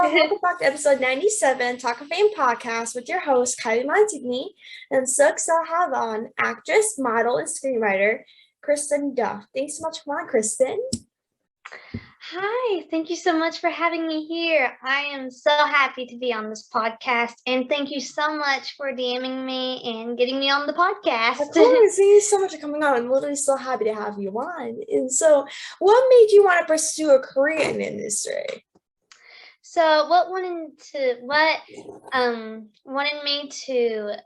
everyone. Welcome back to episode 97, Talk of Fame podcast with your host, Kylie. And I'm so excited to have on actress, model, and screenwriter, Kristen Duff. Thanks so much for coming on, Kristen. Hi, thank you so much for having me here. I am so happy to be on this podcast, and thank you so much for DMing me and getting me on the podcast. Of course, thank you so much for coming on. I'm literally so happy to have you on. And so, what made you want to pursue a career in the industry? So, what wanted me to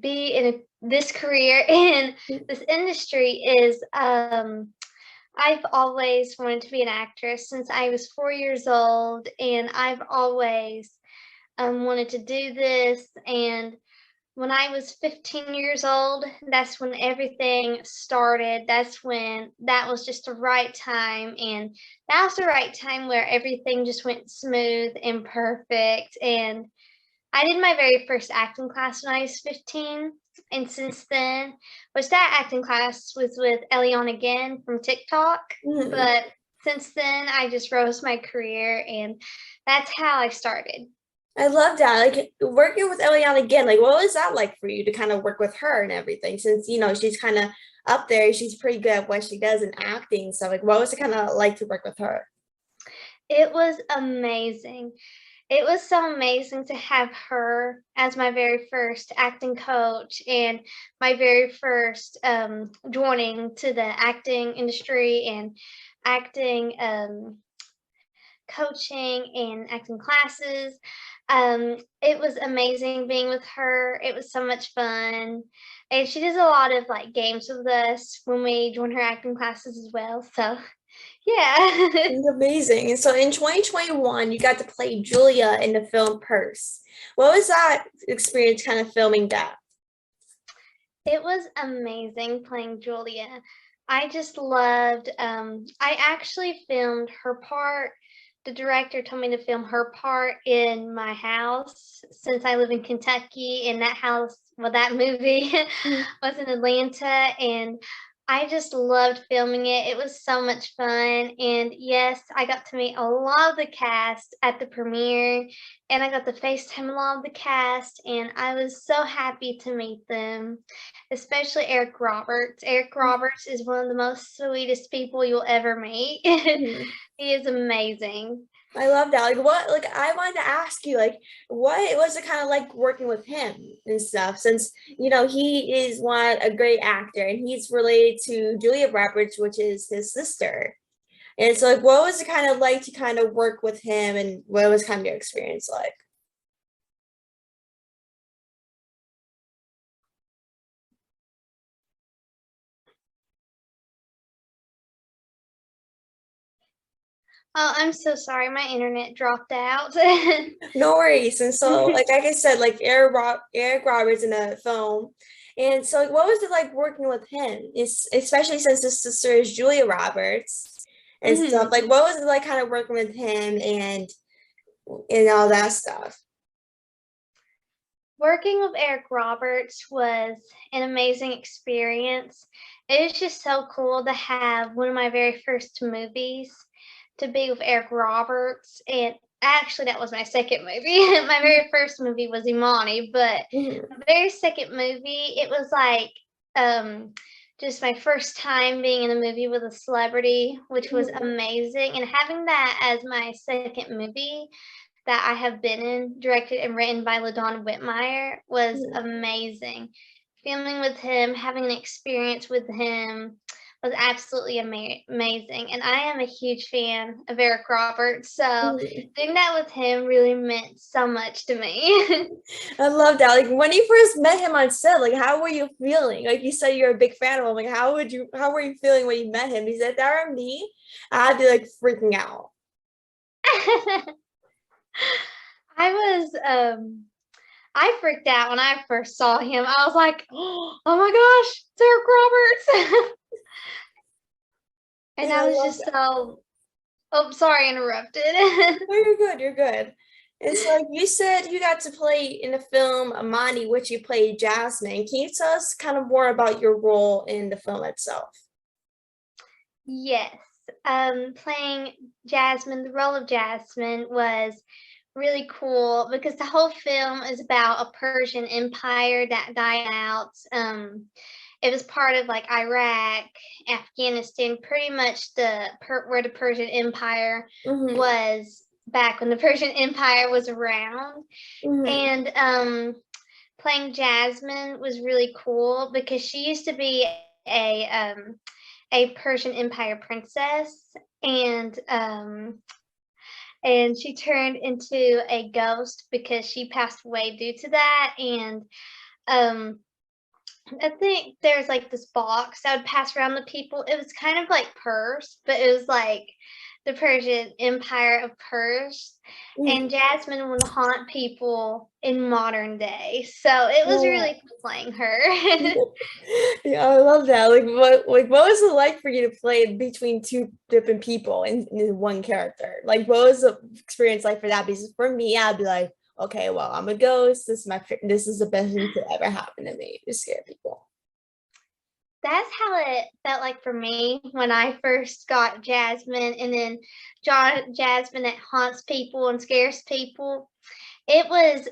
be in this career in this industry is I've always wanted to be an actress since I was 4 years old, and I've always wanted to do this. And when I was 15 years old, that's when everything started. That was just the right time, and that was the right time where everything just went smooth and perfect. And I did my very first acting class when I was 15. And since then, which that acting class was with Eliana again from TikTok. But since then, I just rose my career, and that's how I started. I love that. Like working with Eliana again, like what was that like for you to kind of work with her and everything? Since she's kind of up there, she's pretty good at what she does in acting. So like what was it kind of like to work with her? It was amazing. It was so amazing to have her as my very first acting coach and my very first joining to the acting industry and acting coaching and acting classes. It was amazing being with her. It was so much fun. And she does a lot of like games with us when we join her acting classes as well. So yeah. It's amazing. And so in 2021, you got to play Julia in the film Purse. What was that experience kind of filming that? It was amazing playing Julia. I just loved, I actually filmed her part. The director told me to film her part in my house since I live in Kentucky, and that movie was in Atlanta, and I just loved filming it. It was so much fun. And yes, I got to meet a lot of the cast at the premiere, and I got to FaceTime a lot of the cast, and I was so happy to meet them, especially Eric Roberts. Eric Roberts is one of the most sweetest people you'll ever meet. He is amazing. I love that. Like I wanted to ask you, like, what was it kind of like working with him and stuff? Since, he is a great actor and he's related to Julia Roberts, which is his sister. And so like, what was it kind of like to kind of work with him, and what was kind of your experience like? Oh, I'm so sorry. My internet dropped out. No worries. And so, like I said, like Eric Roberts in the film. And so, like, what was it like working with him? Especially since his sister is Julia Roberts and stuff. Like, what was it like kind of working with him and all that stuff? Working with Eric Roberts was an amazing experience. It was just so cool to have one of my very first movies to be with Eric Roberts. And actually, that was my second movie. My very first movie was Imani, but the very second movie, it was like just my first time being in a movie with a celebrity, which was amazing. And having that as my second movie that I have been in, directed and written by LaDon Whitmire, was amazing. Filming with him, having an experience with him was absolutely amazing. And I am a huge fan of Eric Roberts, so doing that with him really meant so much to me. I love that. Like when you first met him on set, like how were you feeling? Like you said you're a big fan of him. Like how were you feeling when you met him? He said, "That were me," I'd be like freaking out. I freaked out when I first saw him. I was like, oh my gosh, it's Eric Roberts. And I was just so, oh, sorry, I interrupted. No, you're good. You're good. And so, like you said, you got to play in the film Amani, which you played Jasmine. Can you tell us kind of more about your role in the film itself? Yes. playing Jasmine, the role of Jasmine was really cool because the whole film is about a Persian empire that died out. It was part of like Iraq, Afghanistan, pretty much where the Persian Empire was back when the Persian Empire was around. And playing Jasmine was really cool because she used to be a Persian Empire princess, and she turned into a ghost because she passed away due to that. And I think there's like this box that would pass around the people. It was kind of like Purse, but it was like the Persian Empire of Purse. And Jasmine would haunt people in modern day. So it was really fun playing her. Yeah, I love that. What was it like for you to play between two different people in one character? Like, what was the experience like for that? Because for me, I'd be like, okay, well, I'm a ghost. This is the best thing to ever happen to me, to scare people. That's how it felt like for me when I first got Jasmine, and then Jasmine that haunts people and scares people. It was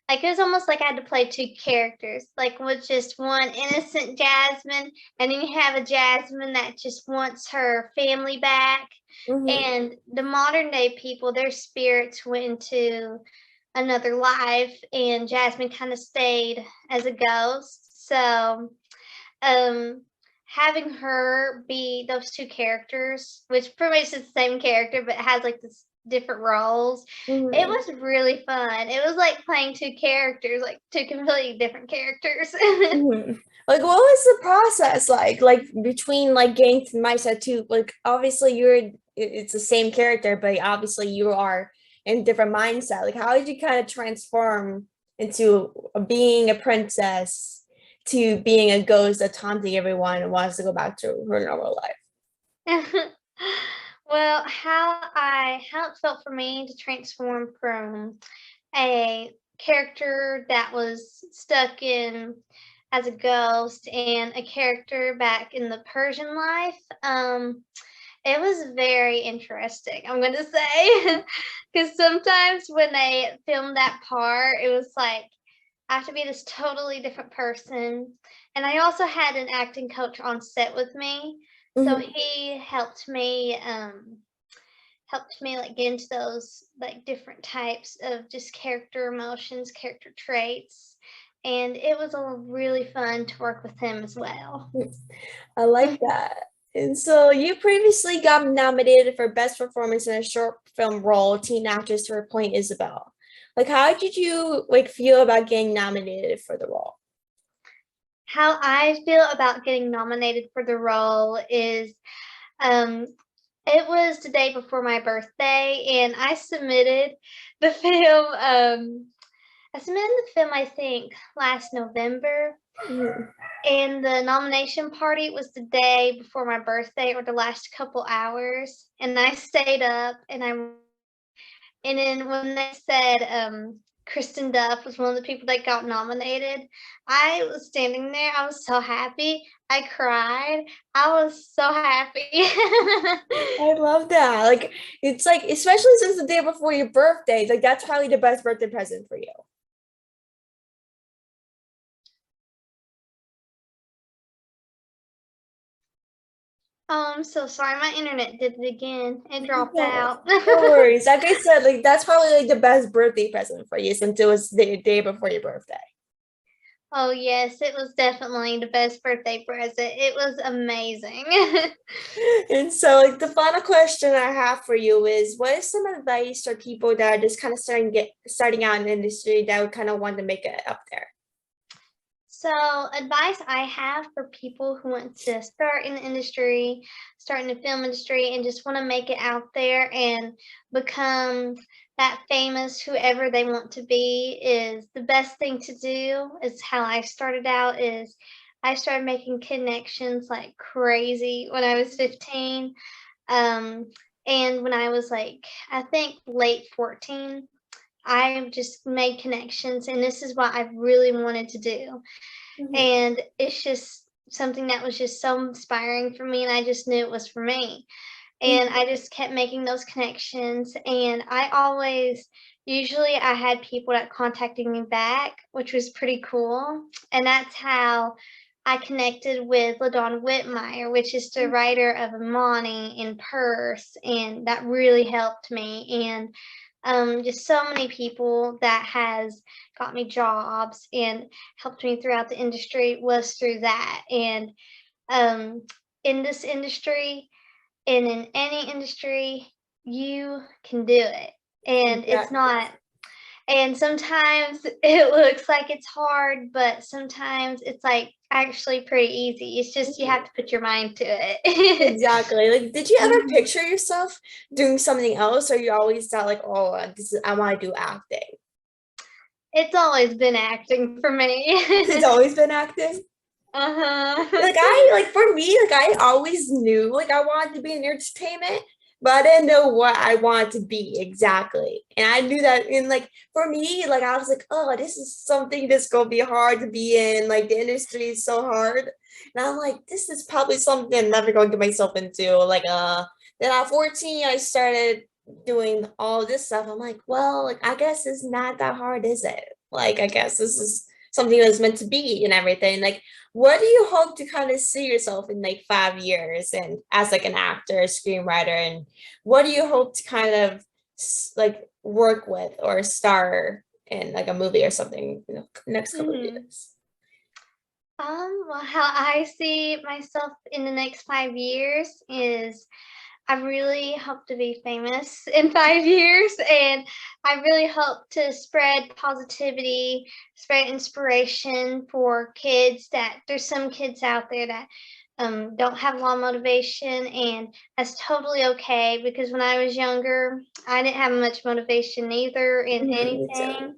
like it was almost like I had to play two characters, like with just one innocent Jasmine, and then you have a Jasmine that just wants her family back. And the modern day people, their spirits went into another life, and Jasmine kind of stayed as a ghost. So having her be those two characters, which pretty much is the same character but has like this different roles, it was really fun. It was like playing two characters, like two completely different characters. Like, what was the process like between like getting to the mindset too? Like, obviously it's the same character, but obviously you are in a different mindset. Like, how did you kind of transform into being a princess to being a ghost that's haunting everyone and wants to go back to her normal life? Well, how it felt for me to transform from a character that was stuck in as a ghost and a character back in the Persian life, it was very interesting, I'm going to say, because sometimes when they filmed that part, it was like I have to be this totally different person. And I also had an acting coach on set with me. So he helped me like get into those like different types of just character emotions, character traits. And it was really fun to work with him as well. I like that. And so you previously got nominated for Best Performance in a Short Film Role, Teen Actress to Point Isabel. Like, how did you like feel about getting nominated for the role? How I feel about getting nominated for the role is it was the day before my birthday, and I submitted the film. I think last November, and the nomination party was the day before my birthday, or the last couple hours. And I stayed up, and then when they said Kristen Duff was one of the people that got nominated, I was standing there. I was so happy. I cried. I was so happy. I love that. Like, it's like, especially since the day before your birthday, like that's probably the best birthday present for you. I'm so sorry. My internet did it again. It dropped No, out. no worries. Like I said, like that's probably like the best birthday present for you since it was the day before your birthday. Oh, yes, it was definitely the best birthday present. It was amazing. And so, like, the final question I have for you is, what is some advice for people that are just kind of starting out in the industry that would kind of want to make it up there? So, advice I have for people who want to start in the industry, start in the film industry, and just want to make it out there and become that famous whoever they want to be, is the best thing to do is how I started out. Is I started making connections like crazy when I was 15. And when I was like, I think late 14, I just made connections, and this is what I really wanted to do. And it's just something that was just so inspiring for me, and I just knew it was for me. And I just kept making those connections, and I always usually I had people that contacted me back, which was pretty cool, and that's how I connected with LaDawn Whitmire, which is the writer of Imani and Purse, and that really helped me, and, just so many people that has got me jobs and helped me throughout the industry was through that, and, um, in this industry and in any industry, you can do it. And it's Exactly. not, and sometimes it looks like it's hard, but sometimes it's like actually pretty easy. It's just you have to put your mind to it. Exactly. Like, did you ever Mhm. picture yourself doing something else, or you always thought like, oh, this is I want to do acting? It's always been acting for It's me. always been acting. Uh-huh. Like for me, like I always knew like I wanted to be in entertainment, but I didn't know what I wanted to be exactly. And I knew that in like for me, like I was like, oh, this is something that's gonna be hard to be in. Like the industry is so hard. And I'm like, this is probably something I'm never going to get myself into. Then at 14, I started doing all this stuff. I'm like, well, like I guess it's not that hard, is it? Like I guess this is something that's meant to be and everything. Like what do you hope to kind of see yourself in like 5 years and as like an actor, a screenwriter, and what do you hope to kind of like work with or star in like a movie or something next couple of Mhm. years? Well, how I see myself in the next 5 years is I really hope to be famous in 5 years, and I really hope to spread positivity, spread inspiration for kids. That there's some kids out there that don't have a lot of motivation, and that's totally okay. Because when I was younger, I didn't have much motivation either in Me anything, too.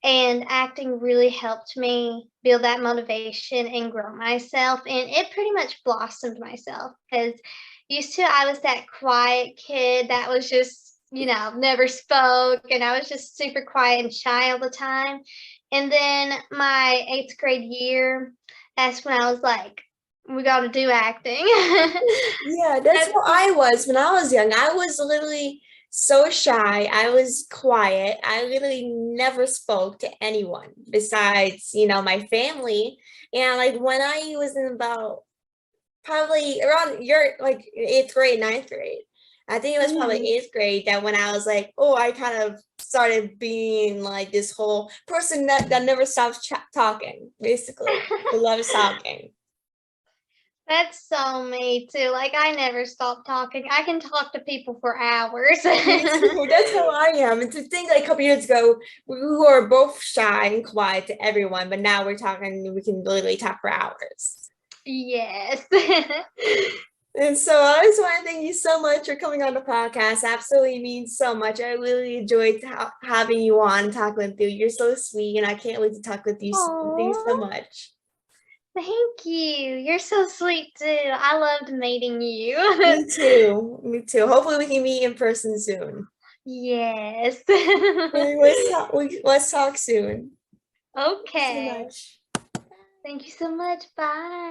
and acting really helped me build that motivation and grow myself, and it pretty much blossomed myself because used to I was that quiet kid that was just, never spoke, and I was just super quiet and shy all the time. And then my 8th grade year, that's when I was like, we got to do acting. Yeah, that's That's how I was when I was young. I was literally so shy. I was quiet. I literally never spoke to anyone besides, my family. And like when I was in about probably around your like eighth grade, ninth grade. I think it was probably Mhm. eighth grade that when I was like, oh, I kind of started being like this whole person that never stops talking, basically, who loves talking. That's so me too. Like I never stop talking. I can talk to people for hours. Me too. That's how I am. And to think like a couple years ago, we were both shy and quiet to everyone, but now we're talking, we can literally talk for hours. Yes. And so I just want to thank you so much for coming on the podcast. Absolutely means so much. I really enjoyed having you on, talking with you. You're so sweet, and I can't wait to talk with you soon. Thank you so Oh, much. thank you. You're so sweet too. I loved meeting you. Me too. Me too. Hopefully, we can meet in person soon. Yes. Let's talk soon. Thanks so Okay. much. Thank you so much. Bye.